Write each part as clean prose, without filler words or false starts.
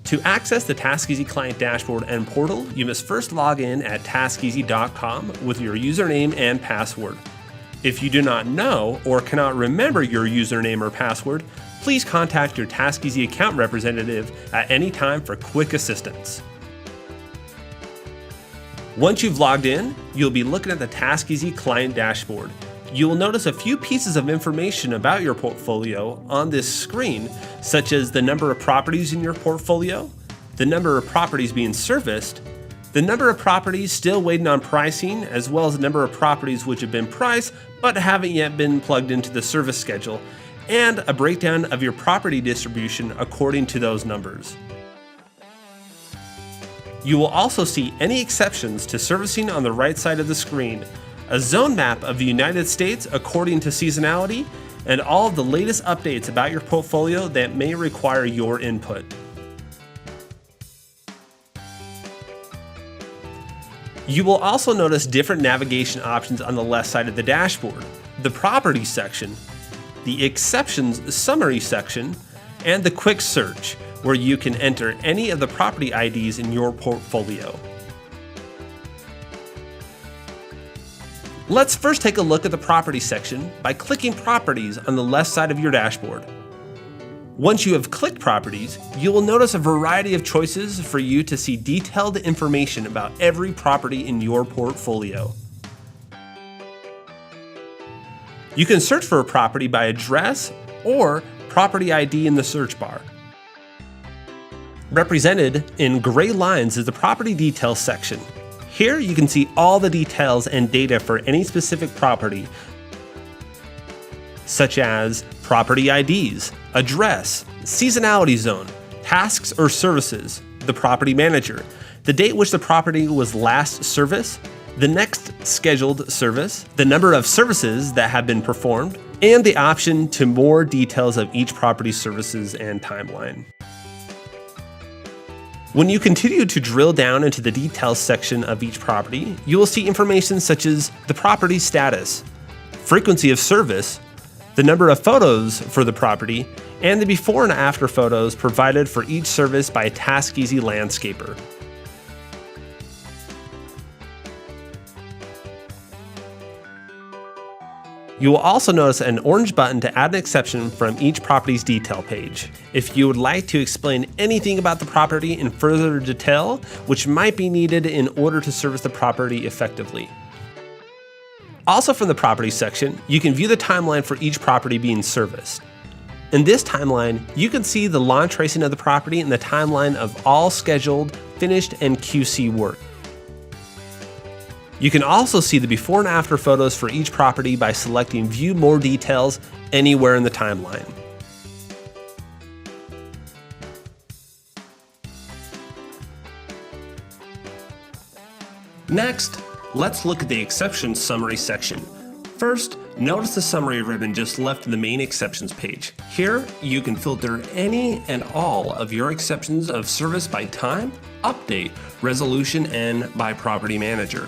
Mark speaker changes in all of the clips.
Speaker 1: To access the TaskEasy Client Dashboard and portal, you must first log in at TaskEasy.com with your username and password. If you do not know or cannot remember your username or password, please contact your TaskEasy account representative at any time for quick assistance. Once you've logged in, you'll be looking at the TaskEasy Client Dashboard. You will notice a few pieces of information about your portfolio on this screen, such as the number of properties in your portfolio, the number of properties being serviced, the number of properties still waiting on pricing, as well as the number of properties which have been priced but haven't yet been plugged into the service schedule, and a breakdown of your property distribution according to those numbers. You will also see any exceptions to servicing on the right side of the screen, a zone map of the United States according to seasonality, and all of the latest updates about your portfolio that may require your input. You will also notice different navigation options on the left side of the dashboard: the Property section, the Exceptions Summary section, and the Quick Search, where you can enter any of the property IDs in your portfolio. Let's first take a look at the Property section by clicking Properties on the left side of your dashboard. Once you have clicked Properties, you will notice a variety of choices for you to see detailed information about every property in your portfolio. You can search for a property by address or property ID in the search bar. Represented in gray lines is the Property Details section. Here you can see all the details and data for any specific property, such as property IDs, address, seasonality zone, tasks or services, the property manager, the date which the property was last serviced, the next scheduled service, the number of services that have been performed, and the option to more details of each property's services and timeline. When you continue to drill down into the details section of each property, you will see information such as the property status, frequency of service, the number of photos for the property, and the before and after photos provided for each service by a TaskEasy landscaper. You will also notice an orange button to add an exception from each property's detail page. If you would like to explain anything about the property in further detail, which might be needed in order to service the property effectively. Also from the Property section, you can view the timeline for each property being serviced. In this timeline, you can see the lawn tracing of the property and the timeline of all scheduled, finished, and QC work. You can also see the before and after photos for each property by selecting View More Details anywhere in the timeline. Next, let's look at the Exceptions Summary section. First, notice the summary ribbon just left in the main exceptions page. Here, you can filter any and all of your exceptions of service by time, update, resolution, and by property manager.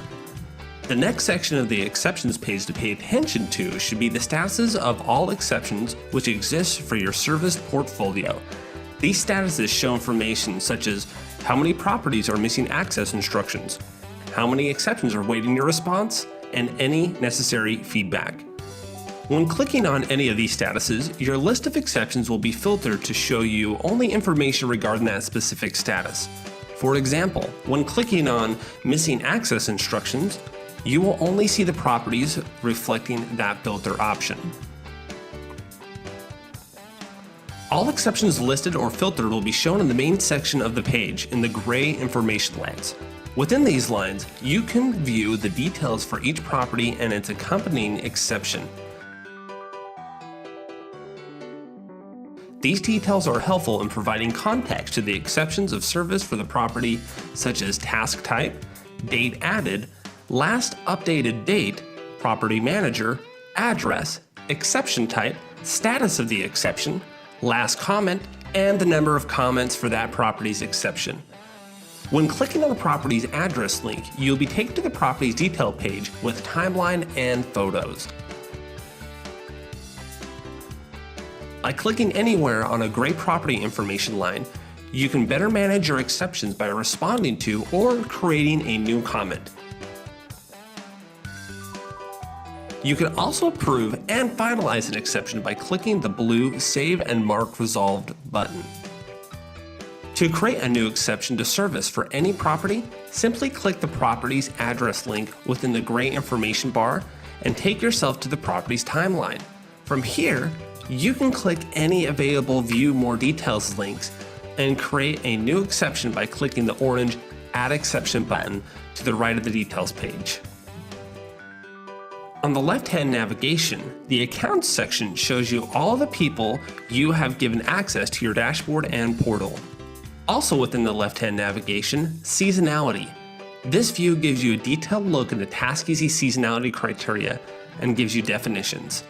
Speaker 1: The next section of the exceptions page to pay attention to should be the statuses of all exceptions which exist for your serviced portfolio. These statuses show information such as how many properties are missing access instructions, how many exceptions are waiting your response, and any necessary feedback. When clicking on any of these statuses, your list of exceptions will be filtered to show you only information regarding that specific status. For example, when clicking on Missing Access Instructions, you will only see the properties reflecting that filter option. All exceptions listed or filtered will be shown in the main section of the page in the gray information lines. Within these lines, you can view the details for each property and its accompanying exception. These details are helpful in providing context to the exceptions of service for the property, such as task type, date added, last updated date, property manager, address, exception type, status of the exception, last comment, and the number of comments for that property's exception. When clicking on the property's address link, you'll be taken to the property's detail page with timeline and photos. By clicking anywhere on a gray property information line, You can better manage your exceptions by responding to or creating a new comment. You can also approve and finalize an exception by clicking the blue Save and Mark Resolved button. To create a new exception to service for any property, simply click the property's address link within the gray information bar and take yourself to the property's timeline. From here, you can click any available View More Details links and create a new exception by clicking the orange Add Exception button to the right of the details page. On the left-hand navigation, the Accounts section shows you all the people you have given access to your dashboard and portal. Also within the left-hand navigation, Seasonality. This view gives you a detailed look into TaskEasy seasonality criteria and gives you definitions.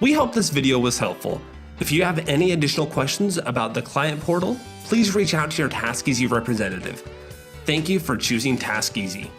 Speaker 1: We hope this video was helpful. If you have any additional questions about the client portal, please reach out to your TaskEasy representative. Thank you for choosing TaskEasy.